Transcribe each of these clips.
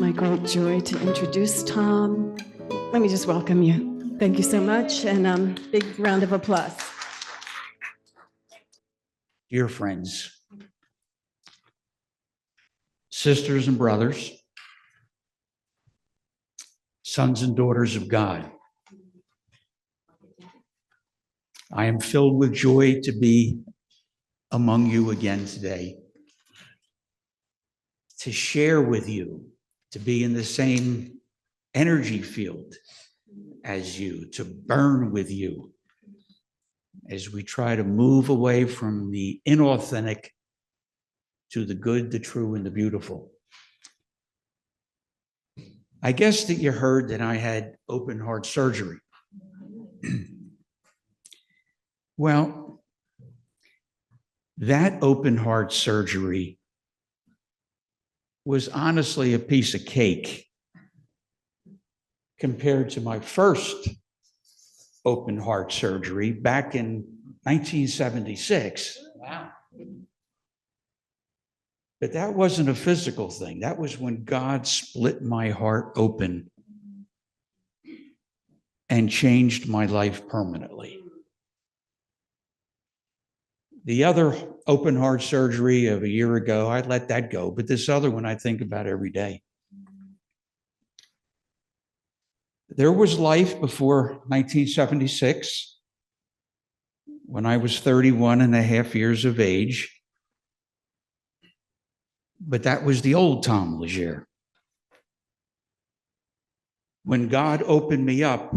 my great joy to introduce Tom. Let me just welcome you. Thank you so much, and big round of applause. Dear friends, sisters and brothers, sons and daughters of God, I am filled with joy to be among you again today, to share with you, to be in the same energy field as you, to burn with you as we try to move away from the inauthentic to the good, the true, and the beautiful. I guess that you heard that I had open heart surgery. Well, that open heart surgery was honestly a piece of cake compared to my first open heart surgery back in 1976. Wow. But that wasn't a physical thing. That was when God split my heart open and changed my life permanently. The other open heart surgery of a year ago, I let that go, but this other one I think about every day. There was life before 1976 when I was 31 and a half years of age, but that was the old Tom Leger. When God opened me up,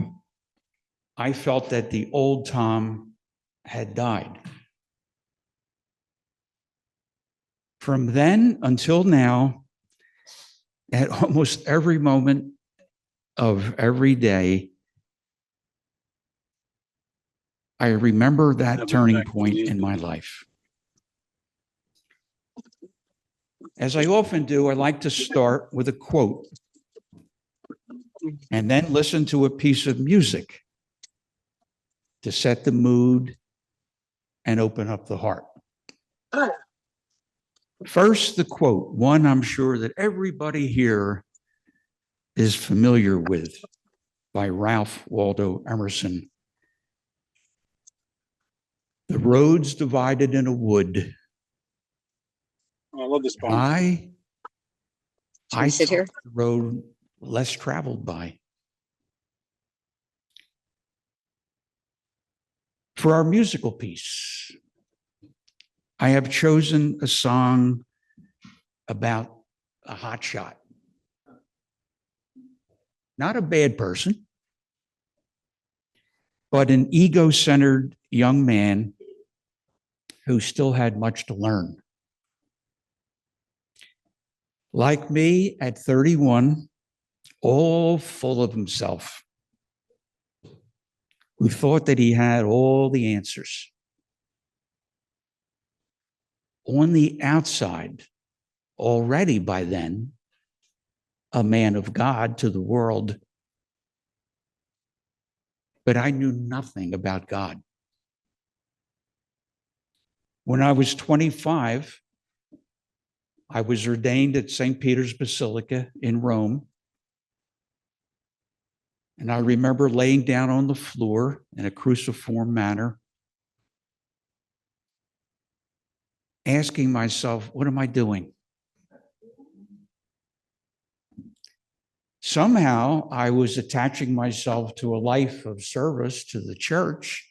I felt that the old Tom had died. From then until now, at almost every moment of every day, I remember that turning point in my life. As I often do, I like to start with a quote and then listen to a piece of music to set the mood and open up the heart. First, the quote, one I'm sure that everybody here is familiar with, by Ralph Waldo Emerson. The road's divided in a wood. Oh, I love this poem. I sit here? took the road less traveled by. For our musical piece, I have chosen a song about a hotshot. Not a bad person, but an ego-centered young man who still had much to learn. Like me at 31, all full of himself, who thought that he had all the answers. On the outside, already by then, a man of God to the world, but I knew nothing about God. When I was 25, I was ordained at St. Peter's Basilica in Rome. And I remember laying down on the floor in a cruciform manner, asking myself, what am I doing? Somehow I was attaching myself to a life of service to the church,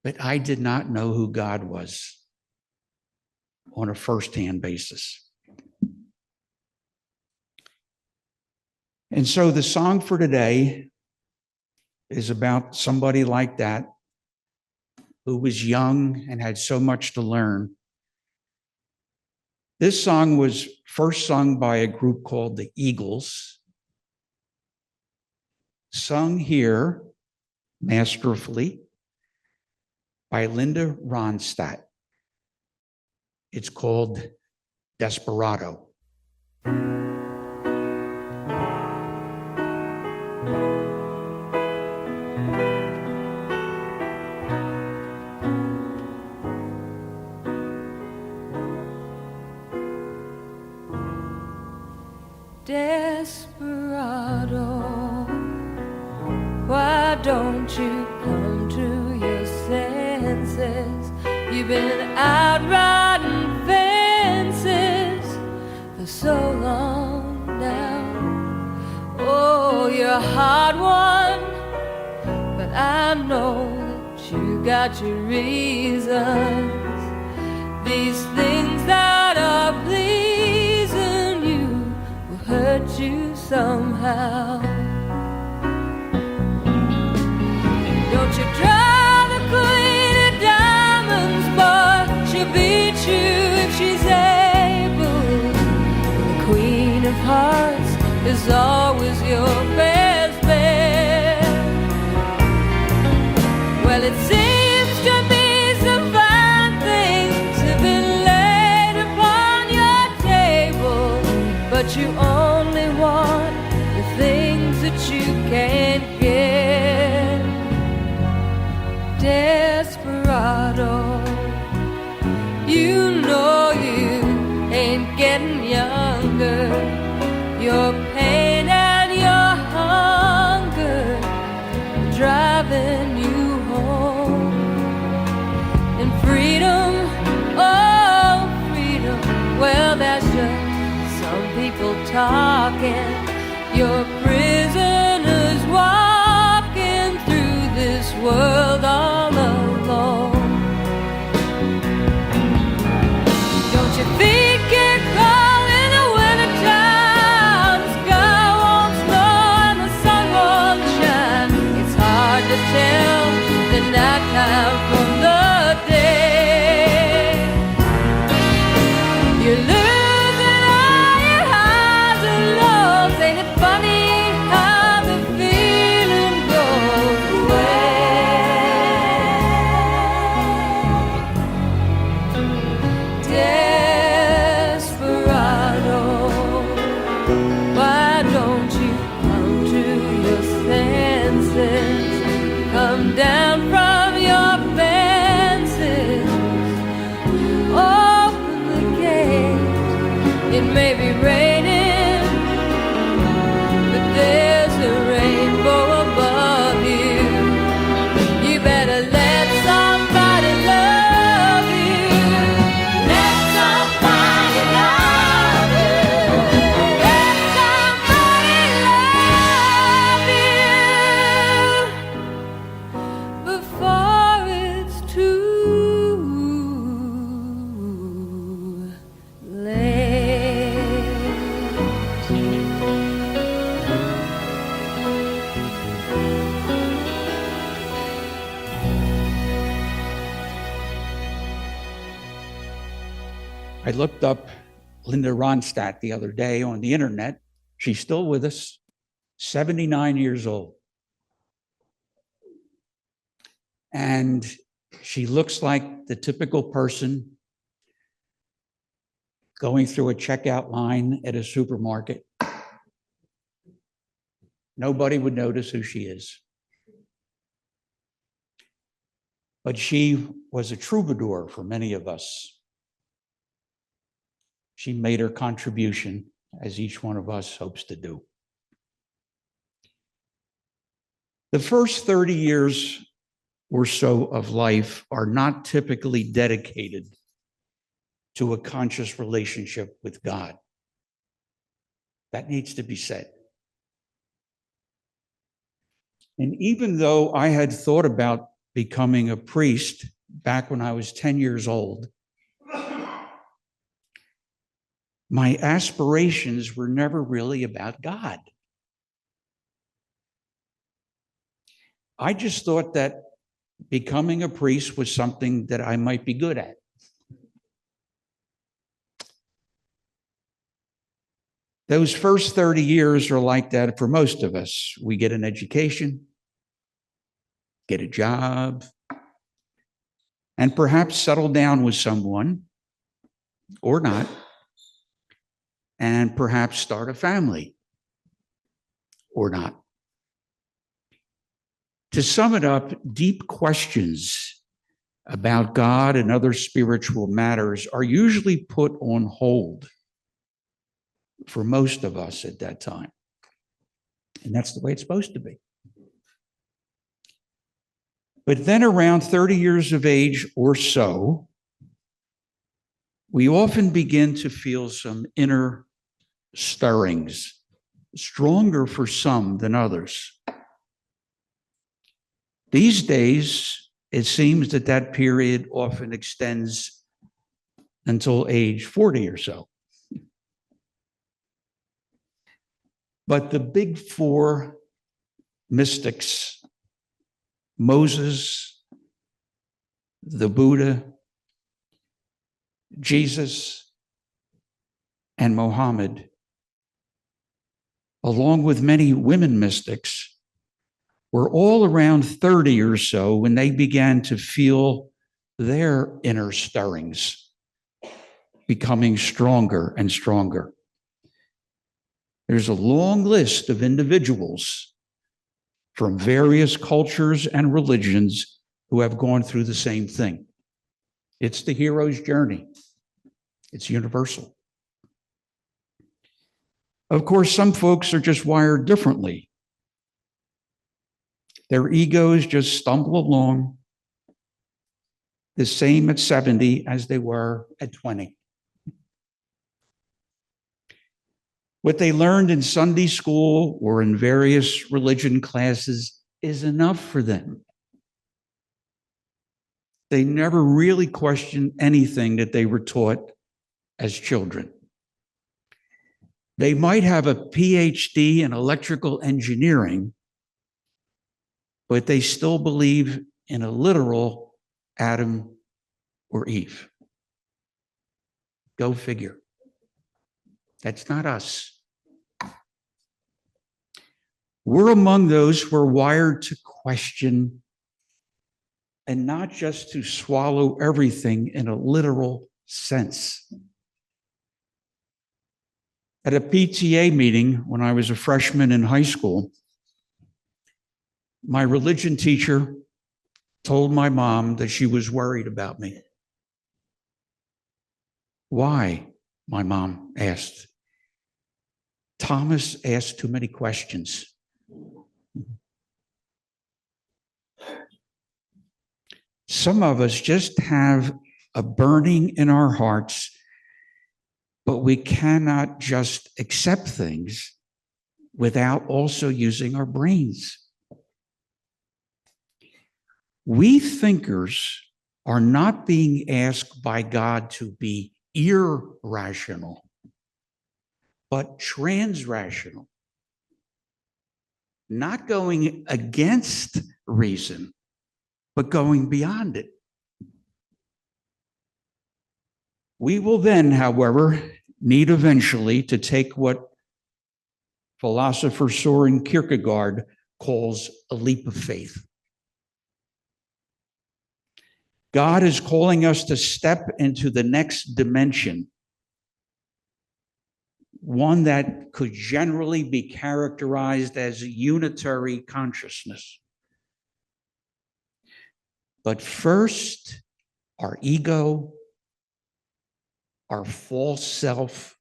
but I did not know who God was on a firsthand basis. And so the song for today is about somebody like that who was young and had so much to learn. This song was first sung by a group called the Eagles, sung here masterfully by Linda Ronstadt. It's called Desperado. Desperado, why don't you come to your senses? You've been out riding fences for so long now. Oh, you're a hard one, but I know that you got your reasons. These things that are pleasing you will hurt you somehow. Don't you try the queen of diamonds, boy, she'll beat you if she's able. The queen of hearts is always your best bet. Well, it seems to me some fine things have been laid upon your table, but you only want the things that you can't get. Desperado, you know you ain't getting younger. Your pain and your hunger driving you home. And freedom, oh freedom, well that's just some people talking. You're prisoners walking through this world all alone. Don't your feet get cold in the wintertime? The sky won't snow and the sun won't shine. It's hard to tell the nighttime from the day. You're losing all your highs and lows. Ain't it funny how the feeling goes away? Desperado, why don't you come to your senses? Come down from your fences. Open the gate. It may be raining, but there's a rainbow above you. You better let somebody love you. Let somebody love you. Let somebody love you before it's too late. I looked up Linda Ronstadt the other day on the internet. She's still with us, 79 years old. And she looks like the typical person going through a checkout line at a supermarket. Nobody would notice who she is. But she was a troubadour for many of us. She made her contribution, as each one of us hopes to do. The first 30 years or so of life are not typically dedicated to a conscious relationship with God. That needs to be said. And even though I had thought about becoming a priest back when I was 10 years old, my aspirations were never really about God. I just thought that becoming a priest was something that I might be good at. Those first 30 years are like that for most of us. We get an education, get a job, and perhaps settle down with someone or not, and perhaps start a family or not. To sum it up, deep questions about God and other spiritual matters are usually put on hold for most of us at that time. And that's the way it's supposed to be. But then around 30 years of age or so, we often begin to feel some inner stirrings, stronger for some than others. These days, it seems that that period often extends until age 40 or so. But the big four mystics, Moses, the Buddha, Jesus, and Mohammed, along with many women mystics, were all around 30 or so when they began to feel their inner stirrings becoming stronger and stronger. There's a long list of individuals from various cultures and religions who have gone through the same thing. It's the hero's journey. It's universal. Of course, some folks are just wired differently. Their egos just stumble along the same at 70 as they were at 20. What they learned in Sunday school or in various religion classes is enough for them. They never really questioned anything that they were taught as children. They might have a PhD in electrical engineering, but they still believe in a literal Adam or Eve. Go figure. That's not us. We're among those who are wired to question and not just to swallow everything in a literal sense. At a PTA meeting when I was a freshman in high school, my religion teacher told my mom that she was worried about me. Why? My mom asked. Thomas asked too many questions. Some of us just have a burning in our hearts, but we cannot just accept things without also using our brains. We thinkers are not being asked by God to be irrational, but transrational, not going against reason, but going beyond it. We will then, however, need eventually to take what philosopher Soren Kierkegaard calls a leap of faith. God is calling us to step into the next dimension, one that could generally be characterized as a unitary consciousness. But first, our ego, our false self,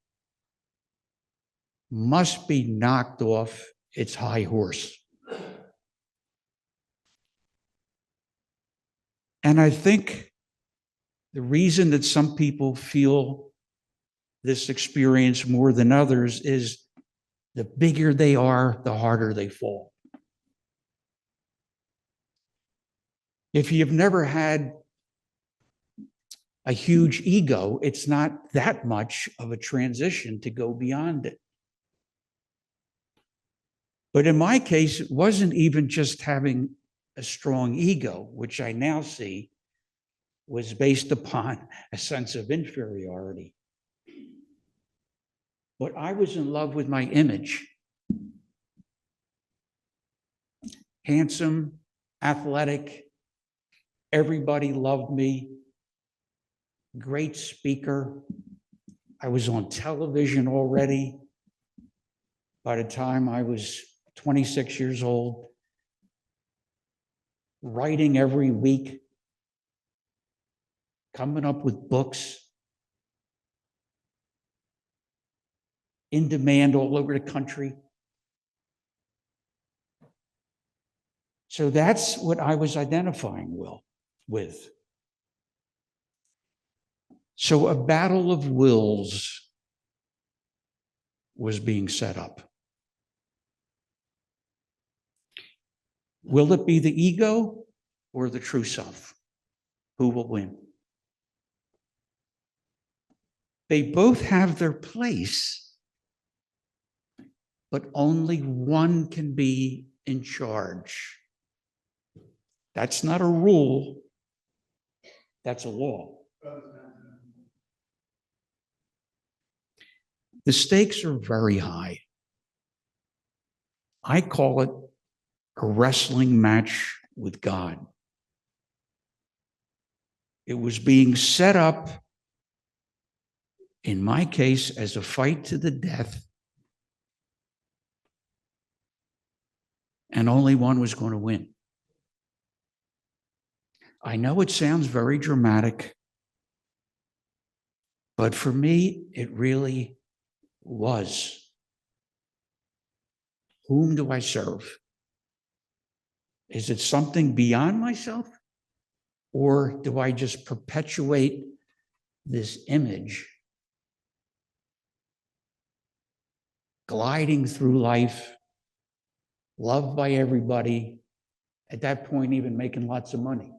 must be knocked off its high horse. And I think the reason that some people feel this experience more than others is the bigger they are, the harder they fall. If you've never had a huge ego, it's not that much of a transition to go beyond it. But in my case, it wasn't even just having a strong ego, which I now see was based upon a sense of inferiority. But I was in love with my image. Handsome, athletic, everybody loved me, great speaker. I was on television already by the time I was 26 years old, writing every week, coming up with books. in demand all over the country. So that's what I was identifying with. So a battle of wills was being set up. Will it be the ego or the true self? Who will win? They both have their place, but only one can be in charge. That's not a rule, that's a law. The stakes are very high. I call it a wrestling match with God. It was being set up, in my case, as a fight to the death, and only one was going to win. I know it sounds very dramatic, but for me, it really was. Whom do I serve? Is it something beyond myself? Or do I just perpetuate this image, gliding through life, loved by everybody, at that point even making lots of money?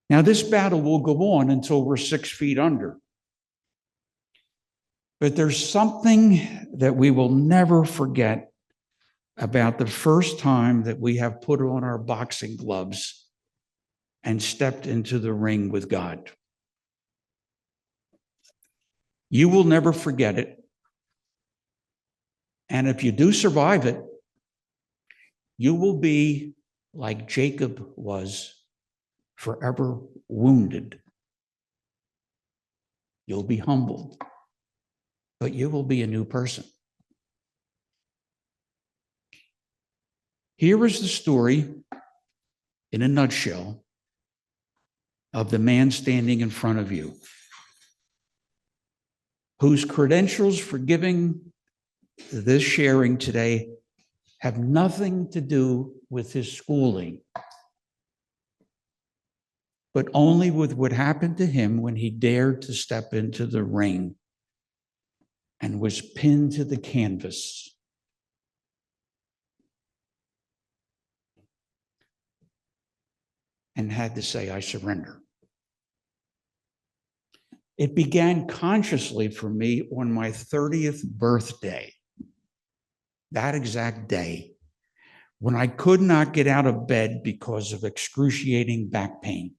Now, this battle will go on until we're 6 feet under. But there's something that we will never forget about the first time that we have put on our boxing gloves and stepped into the ring with God. You will never forget it. And if you do survive it, you will be like Jacob was, forever wounded. You'll be humbled, but you will be a new person. Here is the story, in a nutshell, of the man standing in front of you, whose credentials for giving this sharing today have nothing to do with his schooling, but only with what happened to him when he dared to step into the ring and was pinned to the canvas. And had to say, I surrender. It began consciously for me on my 30th birthday, that exact day, when I could not get out of bed because of excruciating back pain.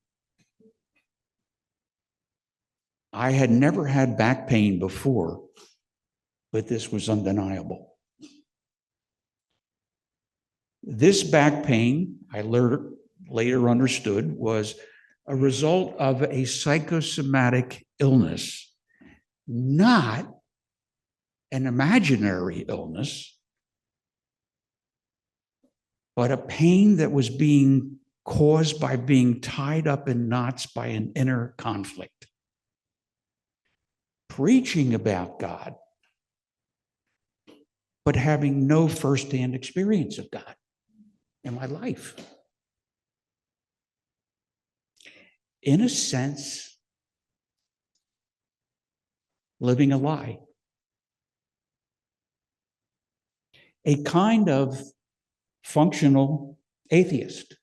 I had never had back pain before, but this was undeniable. This back pain, I later understood, was a result of a psychosomatic illness, not an imaginary illness, but a pain that was being caused by being tied up in knots by an inner conflict. Preaching about God, but having no firsthand experience of God in my life. In a sense, living a lie. A kind of functional atheist.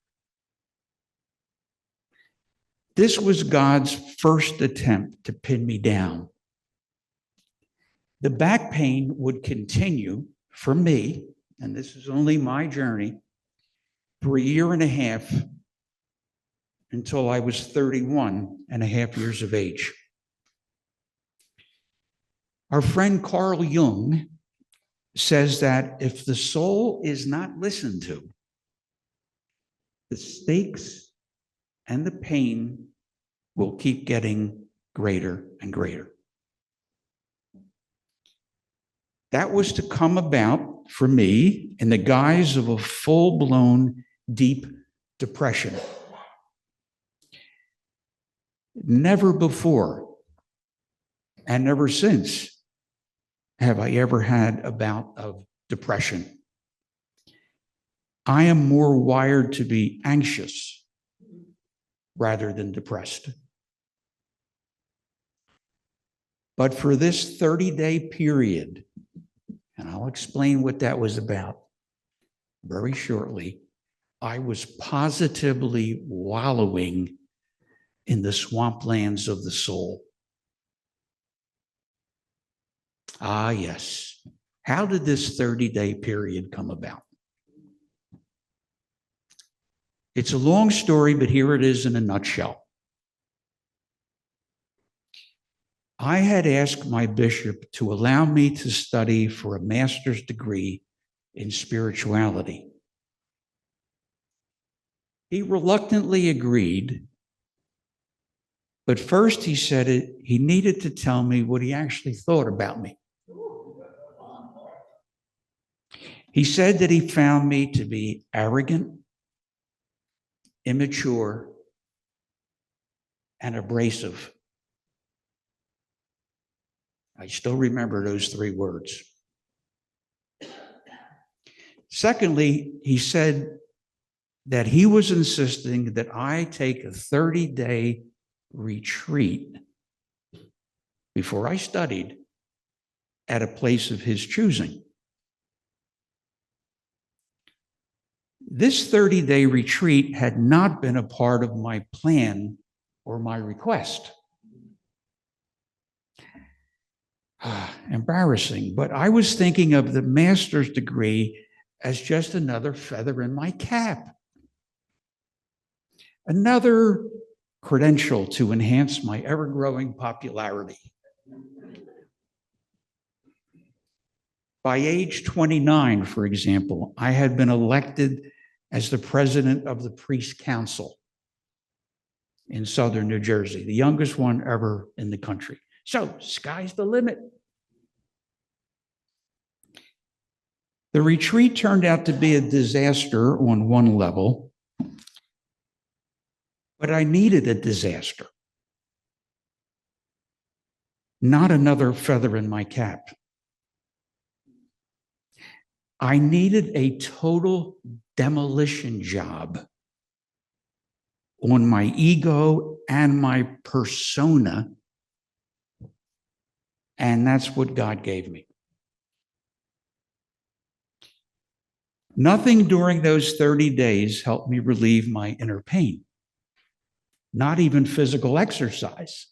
This was God's first attempt to pin me down. The back pain would continue for me, and this is only my journey, for a year and a half until I was 31 and a half years of age. Our friend Carl Jung says that if the soul is not listened to, the stakes and the pain will keep getting greater and greater. That was to come about for me in the guise of a full-blown deep depression. Never before And never since have I ever had a bout of depression. I am more wired to be anxious rather than depressed. But for this 30-day period, and I'll explain what that was about very shortly, I was positively wallowing in the swamplands of the soul. Ah, yes. How did this 30-day period come about? It's a long story, but here it is in a nutshell. I had asked my bishop to allow me to study for a master's degree in spirituality. He reluctantly agreed, but first he said he needed to tell me what he actually thought about me. He said that he found me to be arrogant, immature, and abrasive. I still remember those 3 words. Secondly, he said that he was insisting that I take a 30-day retreat before I studied at a place of his choosing. This 30-day retreat had not been a part of my plan or my request. Embarrassing, but I was thinking of the master's degree as just another feather in my cap, another credential to enhance my ever-growing popularity. By age 29, for example, I had been elected as the president of the Priest Council in southern New Jersey, the youngest one ever in the country. So, sky's the limit. The retreat turned out to be a disaster on one level, but I needed a disaster, not another feather in my cap. I needed a total demolition job on my ego and my persona, and that's what God gave me. Nothing during those 30 days helped me relieve my inner pain, not even physical exercise,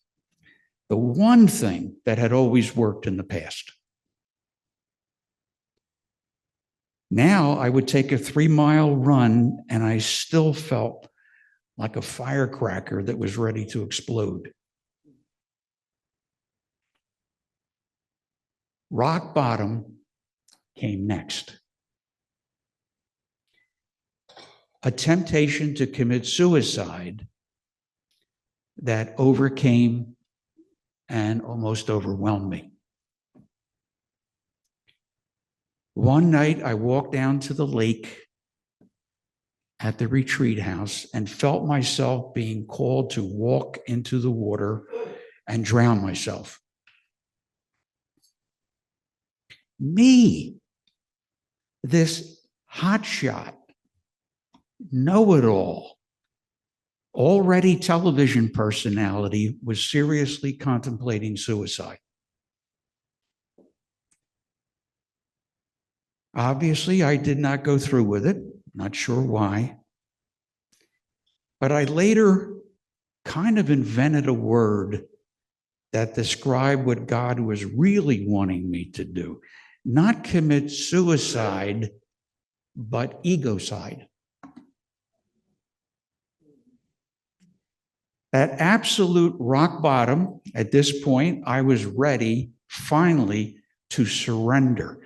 the one thing that had always worked in the past. Now I would take a 3-mile run and I still felt like a firecracker that was ready to explode. Rock bottom came next. A temptation to commit suicide that overcame and almost overwhelmed me. One night, I walked down to the lake at the retreat house and felt myself being called to walk into the water and drown myself. Me, this hotshot, know-it-all, already television personality, was seriously contemplating suicide. Obviously, I did not go through with it, not sure why. But I later kind of invented a word that described what God was really wanting me to do. Not commit suicide, but egocide. At absolute rock bottom, at this point, I was ready, finally, to surrender.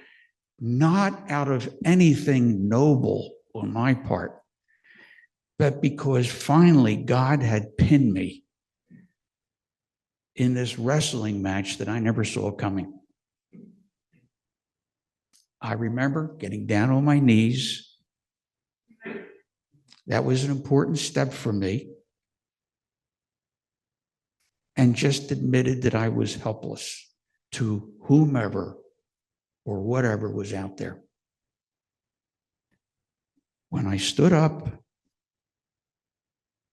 Not out of anything noble on my part, but because finally God had pinned me in this wrestling match that I never saw coming. I remember getting down on my knees. That was an important step for me. and just admitted that I was helpless to whomever or whatever was out there. When I stood up,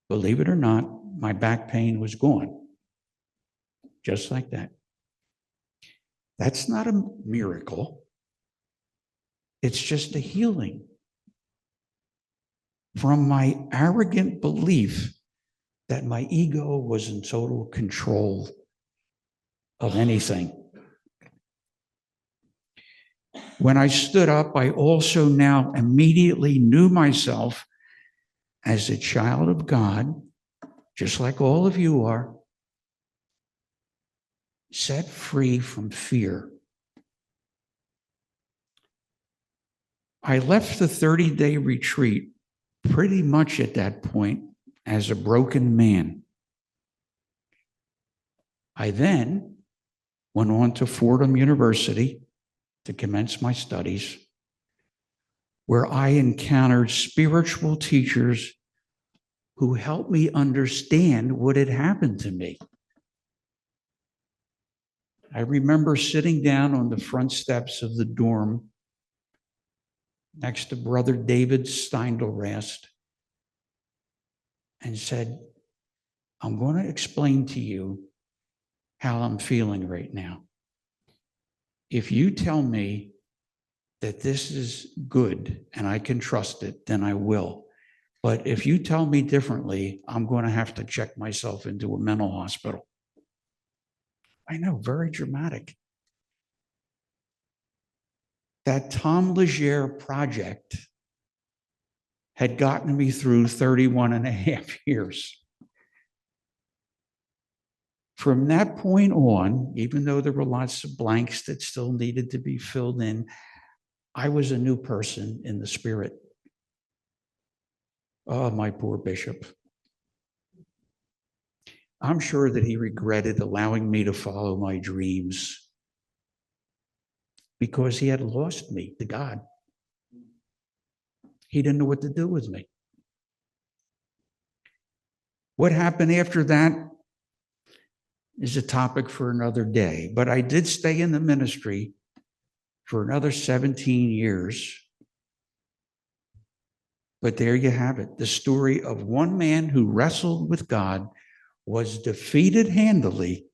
believe it or not, my back pain was gone. Just like that. That's not a miracle. It's just a healing from my arrogant belief that my ego was in total control of anything. When I stood up, I also now immediately knew myself as a child of God, just like all of you are, set free from fear. I left the 30-day retreat pretty much at that point as a broken man. I then went on to Fordham University to commence my studies, where I encountered spiritual teachers who helped me understand what had happened to me. I remember sitting down on the front steps of the dorm next to Brother David Steindelrast and said, I'm going to explain to you how I'm feeling right now. If you tell me that this is good and I can trust it, then I will. But if you tell me differently, I'm going to have to check myself into a mental hospital. I know, very dramatic. That Tom Legere project had gotten me through 31 and a half years. From that point on, even though there were lots of blanks that still needed to be filled in, I was a new person in the spirit. Oh, my poor bishop. I'm sure that he regretted allowing me to follow my dreams because he had lost me to God. He didn't know what to do with me. What happened after that is a topic for another day, but I did stay in the ministry for another 17 years. But there you have it, the story of one man who wrestled with God, was defeated handily,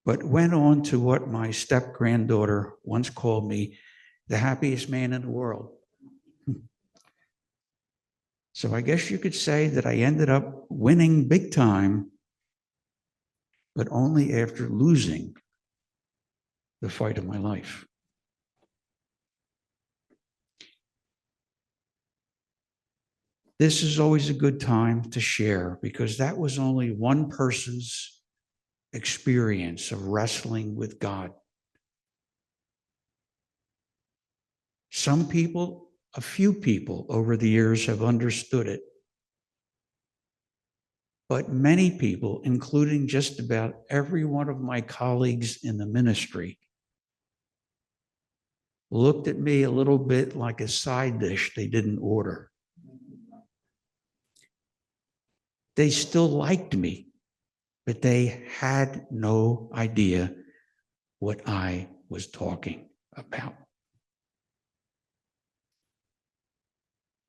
but went on to what my step-granddaughter once called me, the happiest man in the world. So I guess you could say that I ended up winning big time, but only after losing the fight of my life. This is always a good time to share because that was only one person's experience of wrestling with God. Some people, a few people over the years have understood it. But many people, including just about every one of my colleagues in the ministry, looked at me a little bit like a side dish they didn't order. They still liked me, but they had no idea what I was talking about.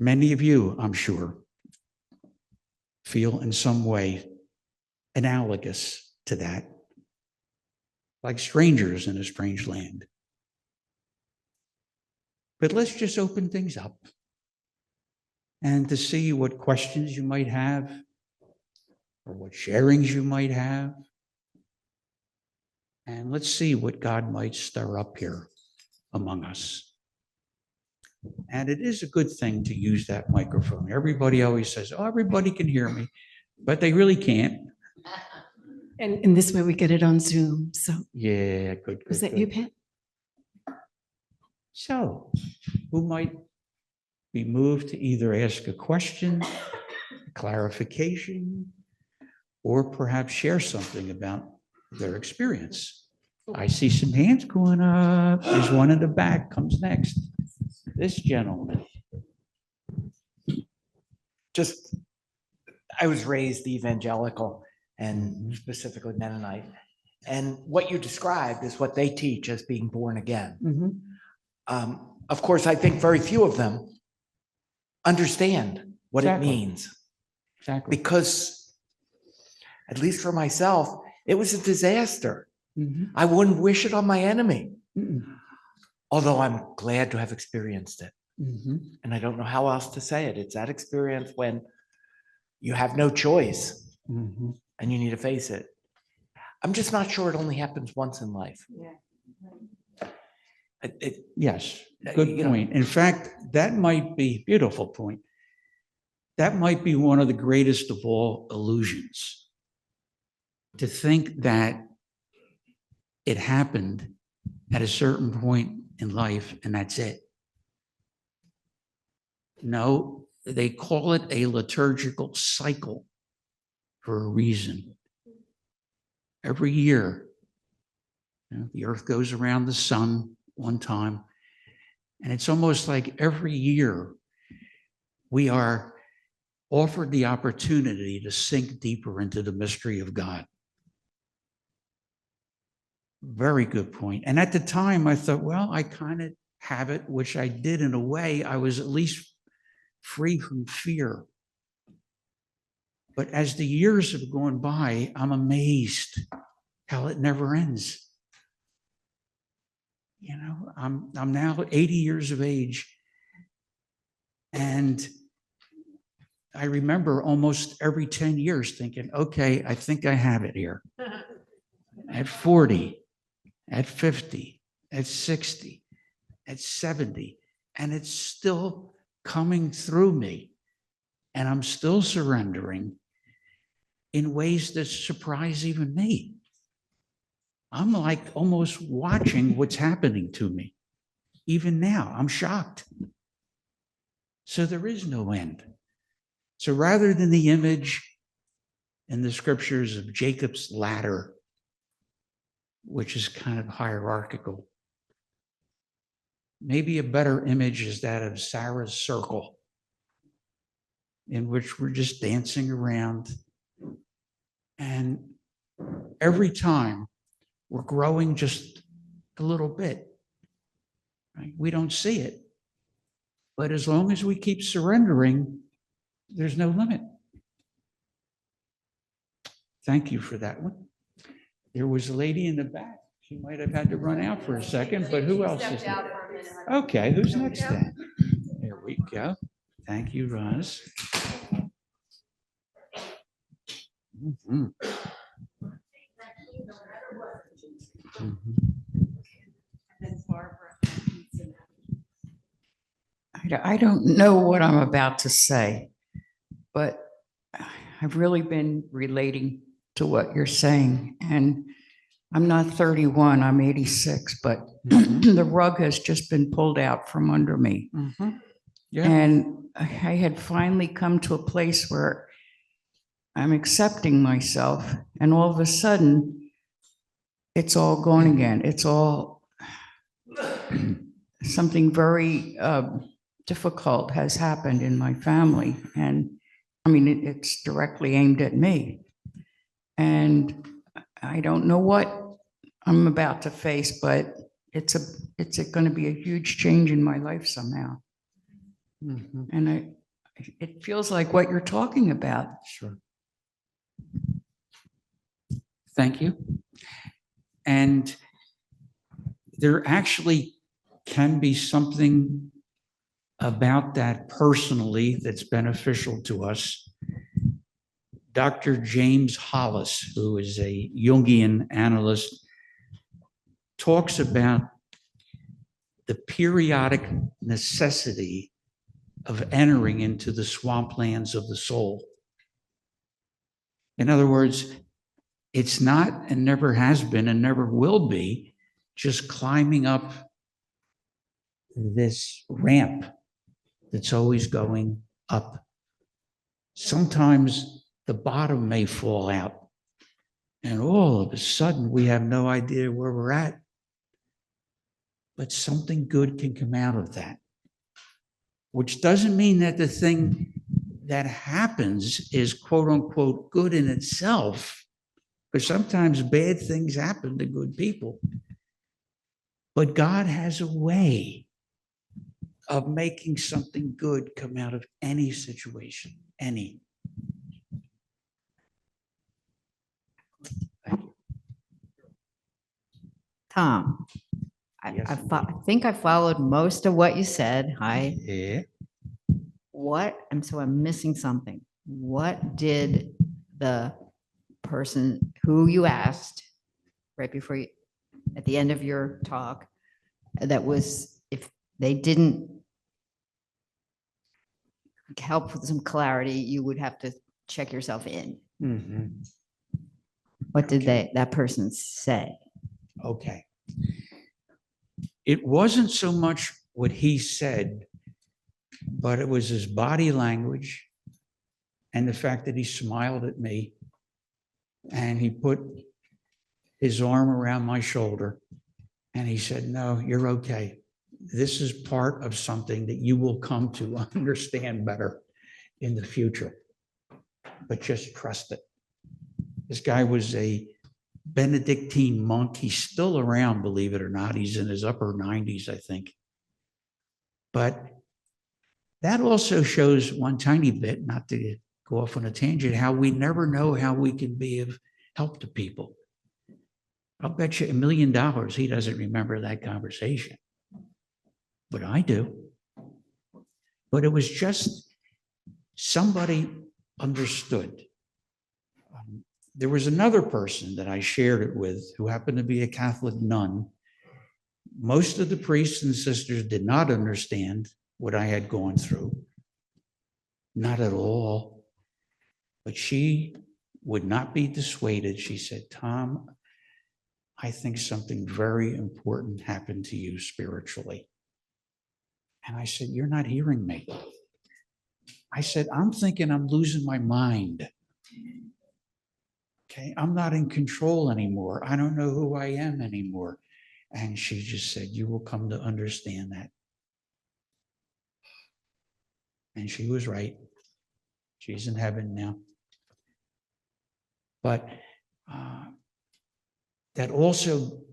Many of you, I'm sure, feel in some way analogous to that, like strangers in a strange land. But let's just open things up and to see what questions you might have or what sharings you might have. And let's see what God might stir up here among us. And it is a good thing to use that microphone. Everybody always says, oh, everybody can hear me, but they really can't. And in this way, we get it on Zoom. So Yeah, good. was that you, Pat? So, who might be moved to either ask a question, a clarification, or perhaps share something about their experience? I see some hands going up. There's one in the back, comes next. This gentleman. I was raised evangelical, and specifically Mennonite. And what you described is what they teach as being born again. Of course, I think very few of them understand what Exactly. it means, Exactly. because, at least for myself, it was a disaster. Mhm. I wouldn't wish it on my enemy, Mm-mm. although I'm glad to have experienced it. Mhm. And I don't know how else to say it. It's that experience when you have no choice Mhm. and you need to face it. I'm just not sure it only happens once in life. Yes, you good know- point. In fact, that might be, beautiful point. That might be one of the greatest of all illusions. To think that it happened at a certain point in life and that's it. No, they call it a liturgical cycle for a reason. Every year, the earth goes around the sun one time, and it's almost like every year we are offered the opportunity to sink deeper into the mystery of God. Very good point. And at the time I thought, well, I kind of have it, which I did in a way. I was at least free from fear. But as the years have gone by, I'm amazed how it never ends. I'm now 80 years of age, and I remember almost every 10 years thinking, okay, I think I have it here. At 40, at 50, at 60, at 70, and it's still coming through me. And I'm still surrendering in ways that surprise even me. I'm like almost watching what's happening to me. Even now, I'm shocked. So there is no end. So rather than the image in the scriptures of Jacob's ladder, which is kind of hierarchical, maybe a better image is that of Sarah's circle, in which we're just dancing around. And every time we're growing just a little bit, right? We don't see it. But as long as we keep surrendering, there's no limit. Thank you for that one. There was a lady in the back. She might have had to run out for a second, but who else is there? Okay, who's next then? There we go. Thank you, Roz. Mhm. I don't know what I'm about to say, but I've really been relating to what you're saying. And I'm not 31, I'm 86, but the rug has just been pulled out from under me. Yeah. And I had finally come to a place where I'm accepting myself, and all of a sudden, it's all gone again. It's all something very difficult has happened in my family. And I mean, it's directly aimed at me. And I don't know what I'm about to face, but it's going to be a huge change in my life somehow. And it feels like what you're talking about. Sure. Thank you. And there actually can be something about that personally that's beneficial to us. Dr. James Hollis, who is a Jungian analyst, talks about the periodic necessity of entering into the swamplands of the soul. In other words, it's not and never has been and never will be just climbing up this ramp that's always going up. Sometimes the bottom may fall out, and all of a sudden we have no idea where we're at. But something good can come out of that, which doesn't mean that the thing that happens is quote unquote good in itself. Because sometimes bad things happen to good people. But God has a way of making something good come out of any situation, any. Tom, Yes, I think I followed most of what you said. Yeah. I'm missing something. What did the person who you asked right before you, at the end of your talk, that was, if they didn't help with some clarity, you would have to check yourself in. Mhm. What did that person say? Okay. It wasn't so much what he said, but it was his body language and the fact that he smiled at me and he put his arm around my shoulder and he said, "No, you're okay. This is part of something that you will come to understand better in the future, but just trust it." This guy was a Benedictine monk. He's still around, believe it or not. He's in his upper 90s, I think. But that also shows one tiny bit, not to go off on a tangent, how we never know how we can be of help to people. I'll bet you $1 million he doesn't remember that conversation, but I do. But it was just somebody understood. There was another person that I shared it with who happened to be a Catholic nun. Most of the priests and sisters did not understand what I had gone through. Not at all. But she would not be dissuaded. She said, "Tom, I think something very important happened to you spiritually." And I said, "You're not hearing me." I said, "I'm thinking I'm losing my mind. Okay, I'm not in control anymore. I don't know who I am anymore." And she just said, "You will come to understand that." And she was right. She's in heaven now. But that also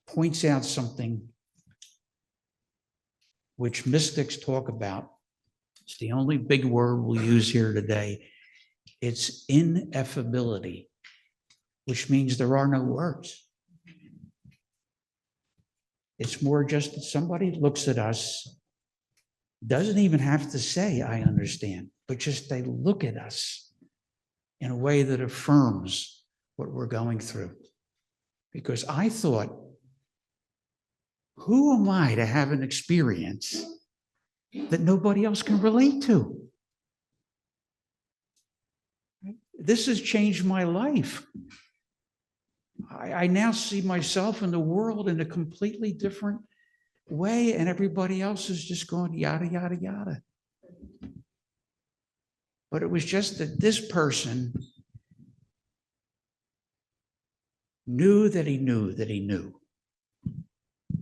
points out something which mystics talk about. It's the only big word we'll use here today. It's ineffability, which means there are no words. It's more just that somebody looks at us, doesn't even have to say, "I understand," but just they look at us in a way that affirms what we're going through. Because I thought, who am I to have an experience that nobody else can relate to? This has changed my life. I now see myself in the world in a completely different way, and everybody else is just going yada, yada, yada. But it was just that this person knew that he knew that he knew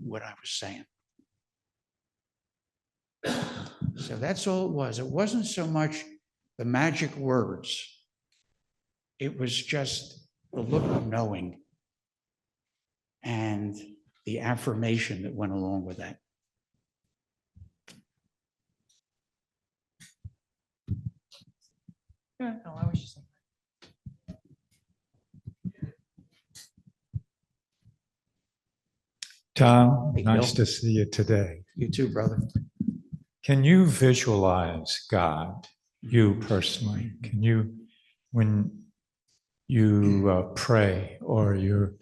what I was saying. So that's all it was. It wasn't so much the magic words. It was just the look of knowing and the affirmation that went along with that. Yeah, no, I was just. Tom, Hey, nice Bill. to see you today. You too, brother. Can you visualize God, you personally? Can you, when you pray or you're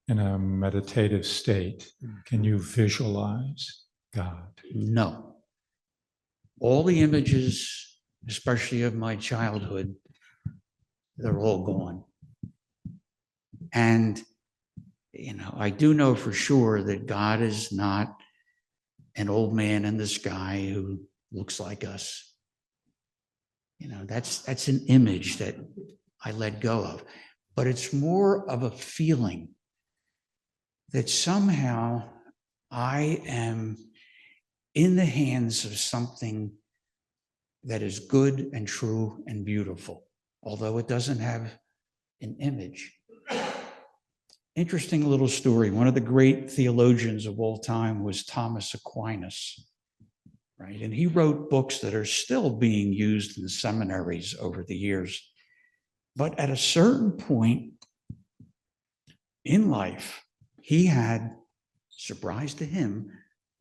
in a meditative state, can you visualize God? No. All the images, especially of my childhood, they're all gone. And, I do know for sure that God is not an old man in the sky who looks like us. That's an image that I let go of. But it's more of a feeling that somehow I am in the hands of something that is good and true and beautiful, although it doesn't have an image. Interesting little story. One of the great theologians of all time was Thomas Aquinas, right? And he wrote books that are still being used in seminaries over the years. But at a certain point in life, he had, surprise to him,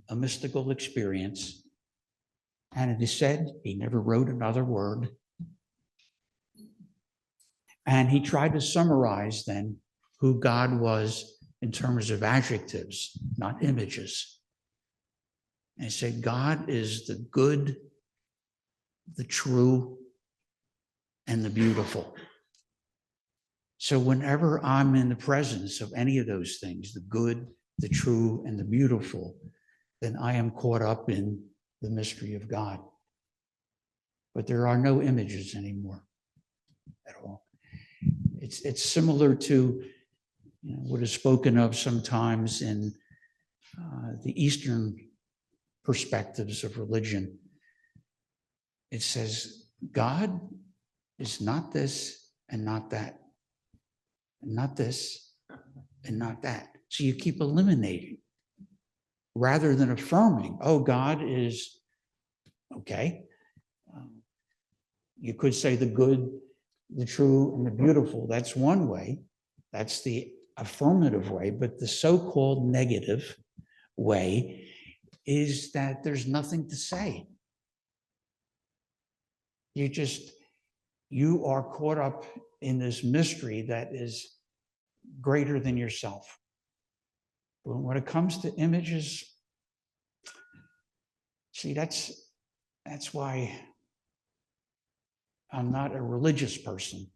a mystical experience. And it is said he never wrote another word. And he tried to summarize then who God was in terms of adjectives, not images. And he said, God is the good, the true, and the beautiful. So whenever I'm in the presence of any of those things, the good, the true, and the beautiful, then I am caught up in the mystery of God. But there are no images anymore at all. It's similar to what is spoken of sometimes in the Eastern perspectives of religion. It says, God is not this and not that, and not this and not that. So you keep eliminating rather than affirming, oh, God is okay. You could say the good, the true, and the beautiful. That's one way. That's the affirmative way. But the so-called negative way is that there's nothing to say. You are caught up in this mystery that is greater than yourself. But when it comes to images, see, that's why I'm not a religious person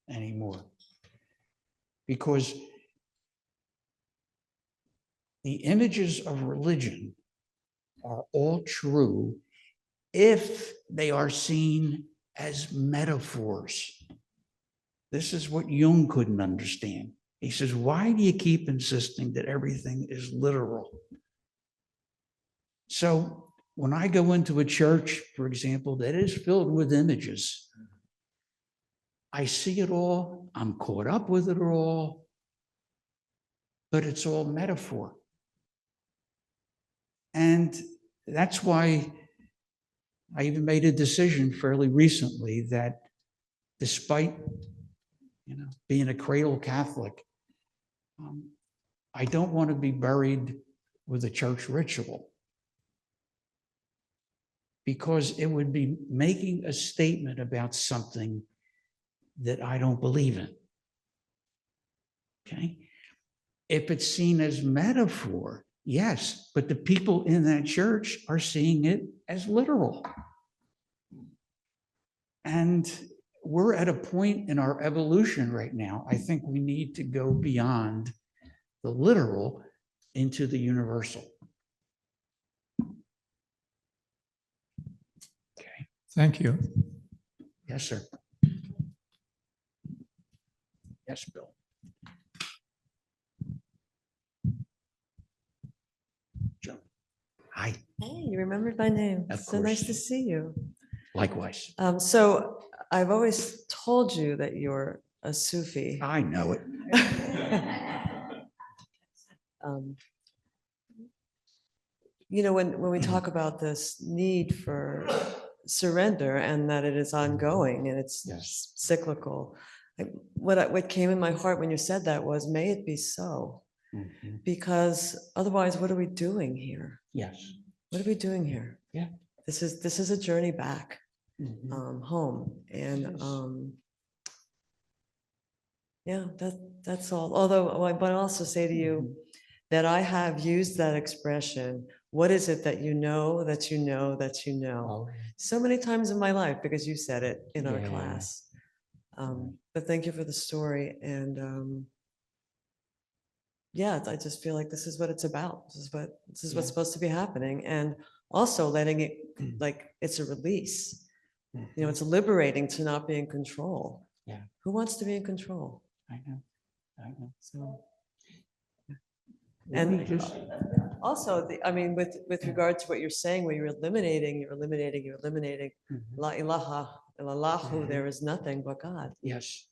anymore. Because the images of religion are all true if they are seen as metaphors. This is what Jung couldn't understand. He says, why do you keep insisting that everything is literal? So when I go into a church, for example, that is filled with images, I see it all, I'm caught up with it all, but it's all metaphor. And that's why I even made a decision fairly recently that despite being a cradle Catholic, I don't want to be buried with a church ritual, because it would be making a statement about something that I don't believe in. Okay? If it's seen as metaphor, yes, but the people in that church are seeing it as literal. And we're at a point in our evolution right now. I think we need to go beyond the literal into the universal. Okay. Thank you. Yes, sir. Yes, Bill. Joe. Hi. Hey, you remembered my name. Of So nice course. to see you. Likewise. So I've always told you that you're a Sufi. I know it. When we talk about this need for surrender and that it is ongoing and it's Yes. cyclical, what came in my heart when you said that was, may it be so, Mhm. because otherwise, what are we doing here? Yes. What are we doing here? Yeah. This is a journey back Mhm. home, and It is. yeah, that's all. Although, but I also say to you Mhm. that I have used that expression. What is it that you know, that you know, that you know? Oh, So many times in my life, because you said it in our Yeah. class. But thank you for the story. And yeah, I just feel like this is what it's about. This is what's Yeah. supposed to be happening. And also letting it, like, it's a release. It's liberating to not be in control. Yeah. Who wants to be in control? I know. So, Let me and just- also, with regard to what you're saying, where you're eliminating. Mhm. La ilaha illallahu, Mhm. there is nothing but God. Yes.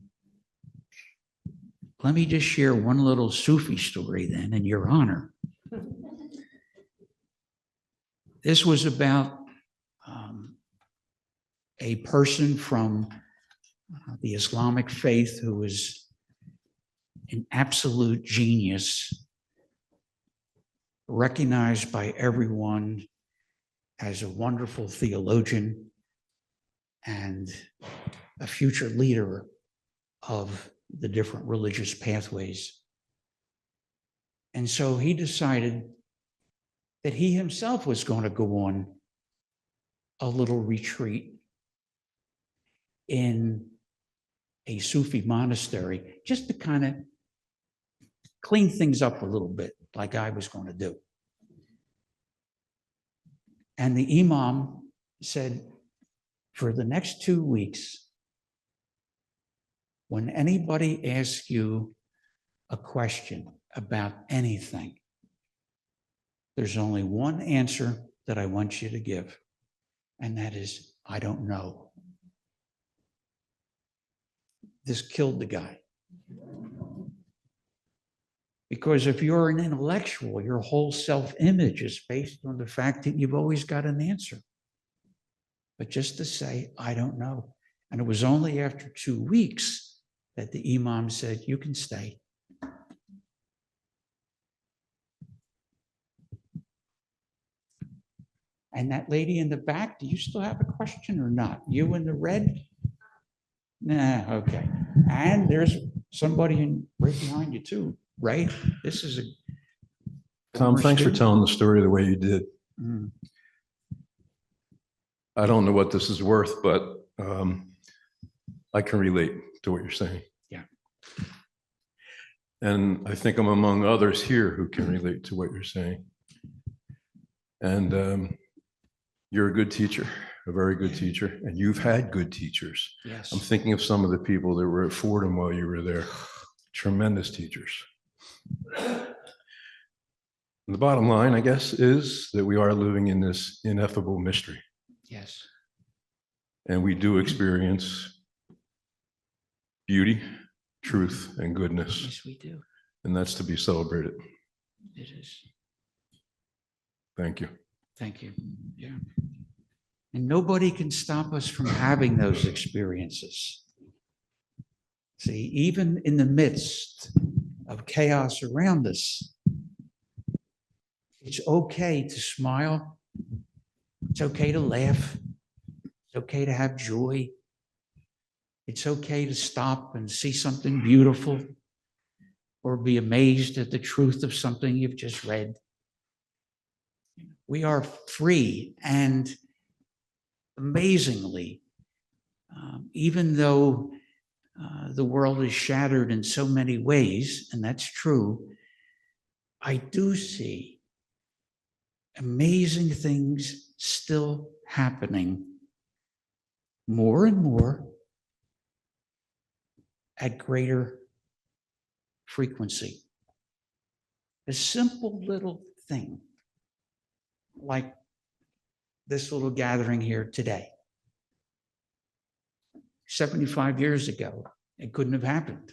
let me just share one little Sufi story then in your honor. This was about a person from the Islamic faith who was an absolute genius, recognized by everyone as a wonderful theologian and a future leader of the different religious pathways. And so he decided that he himself was going to go on a little retreat in a Sufi monastery, just to kind of clean things up a little bit, like I was going to do. And the imam said, for the next 2 weeks, when anybody asks you a question about anything, there's only one answer that I want you to give, and that is, I don't know. This killed the guy. Because if you're an intellectual, your whole self-image is based on the fact that you've always got an answer. But just to say, I don't know. And it was only after 2 weeks that the imam said, you can stay. And that lady in the back, do you still have a question or not? You in the red? Nah, okay. And there's somebody right behind you too, right? This is a Tom, thanks for student. telling the story the way you did. Mm. I don't know what this is worth, but I can relate to what you're saying. Yeah. And I think I'm among others here who can relate to what you're saying. And you're a good teacher, a very good teacher, and you've had good teachers. Yes. I'm thinking of some of the people that were at Fordham while you were there. Tremendous teachers. And the bottom line, I guess, is that we are living in this ineffable mystery. Yes. And we do experience beauty, truth, and goodness. Yes, we do. And that's to be celebrated. It is. Thank you. Thank you. Yeah. And nobody can stop us from having those experiences. See, even in the midst of chaos around us, it's okay to smile. It's okay to laugh. It's okay to have joy. It's okay to stop and see something beautiful or be amazed at the truth of something you've just read. We are free, and amazingly, even though the world is shattered in so many ways, and that's true, I do see amazing things still happening more and more at greater frequency. A simple little thing like this little gathering here today. 75 years ago, it couldn't have happened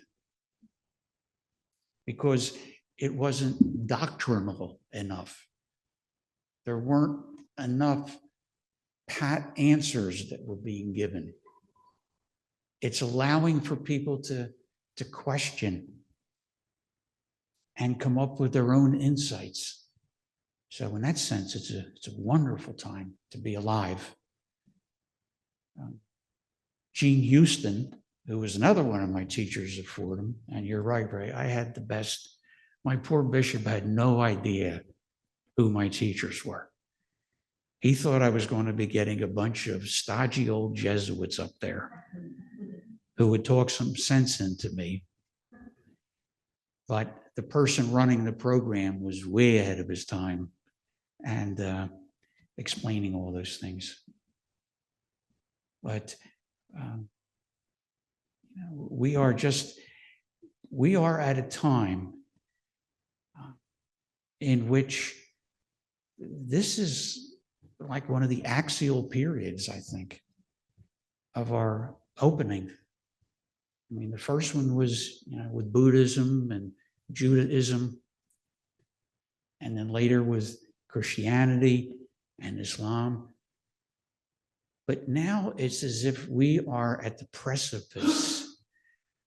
because it wasn't doctrinal enough. There weren't enough pat answers that were being given. It's allowing for people to question and come up with their own insights. So in that sense, it's a wonderful time to be alive. Gene Houston, who was another one of my teachers at Fordham, and you're right, Ray, I had the best. My poor bishop had no idea who my teachers were. He thought I was going to be getting a bunch of stodgy old Jesuits up there who would talk some sense into me. But the person running the program was way ahead of his time and explaining all those things. But we are at a time in which this is like one of the axial periods, I think, of our opening. I mean, the first one was, with Buddhism and Judaism, and then later with Christianity and Islam. But now it's as if we are at the precipice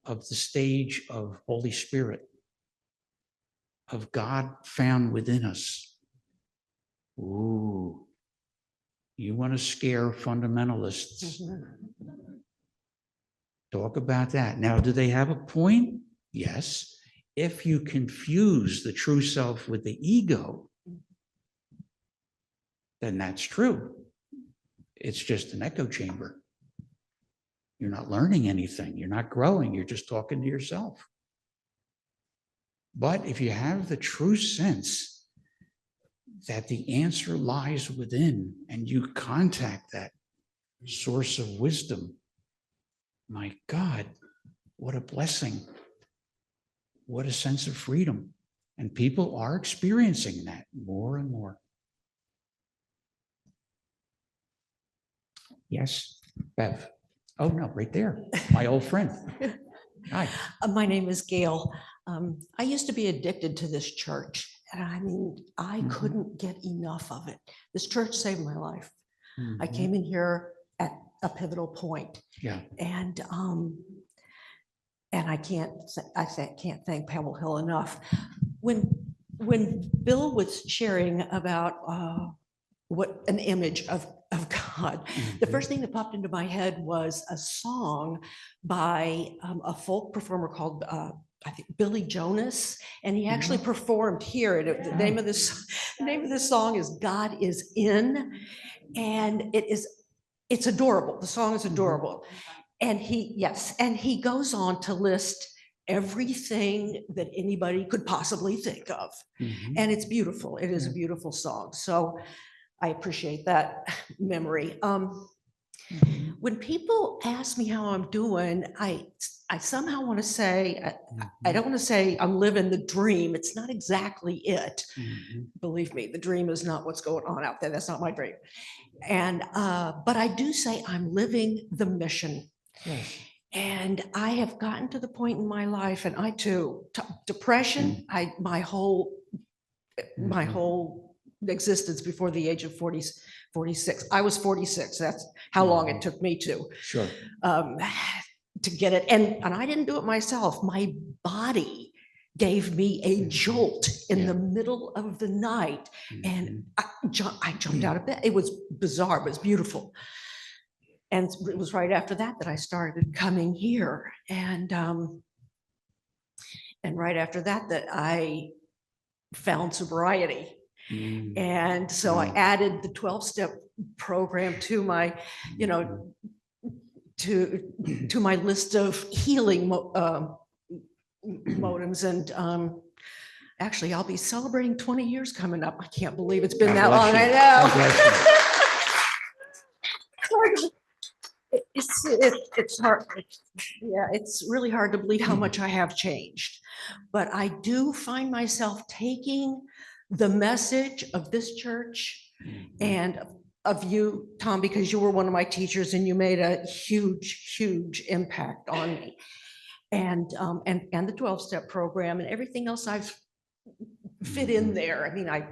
of the stage of Holy Spirit, of God found within us. Ooh, you want to scare fundamentalists? Talk about that. Now, do they have a point? Yes. If you confuse the true self with the ego, then that's true. It's just an echo chamber. You're not learning anything. You're not growing. You're just talking to yourself. But if you have the true sense that the answer lies within and you contact that source of wisdom, my God, what a blessing. What a sense of freedom. And people are experiencing that more and more. Yes, Bev. Oh, no, right there. My old friend. Hi. My name is Gail. I used to be addicted to this church. And I mean, I couldn't get enough of it. This church saved my life. I came in here at a pivotal point. Yeah. And I can't thank Pebble Hill enough. When Bill was sharing about what an image of God, the first thing that popped into my head was a song by a folk performer called I think Billy Jonas, and he actually performed here. And the name of this song is "God Is In," and it's adorable. The song is adorable, and he goes on to list everything that anybody could possibly think of, and it's beautiful. It is a beautiful song. So I appreciate that memory. When people ask me how I'm doing, I somehow want to say, I don't want to say I'm living the dream. It's not exactly it. Believe me, the dream is not what's going on out there. That's not my dream. And, but I do say I'm living the mission. Yes. And I have gotten to the point in my life, and I too, depression, my whole existence before the age of 46. I was 46. That's how long it took me to get it. And I didn't do it myself. My body gave me a jolt in the middle of the night. And I jumped out of bed. It was bizarre, but it was beautiful. And it was right after that I started coming here. And right after that I found sobriety. And so I added the 12-step program to my, to my list of healing modems. And actually, I'll be celebrating 20 years coming up. I can't believe it's been that long. I know. It's hard. Yeah, it's really hard to believe how much I have changed. But I do find myself taking the message of this church and of you, Tom, because you were one of my teachers and you made a huge, huge impact on me. And the 12-step program and everything else I've fit in there. I mean, I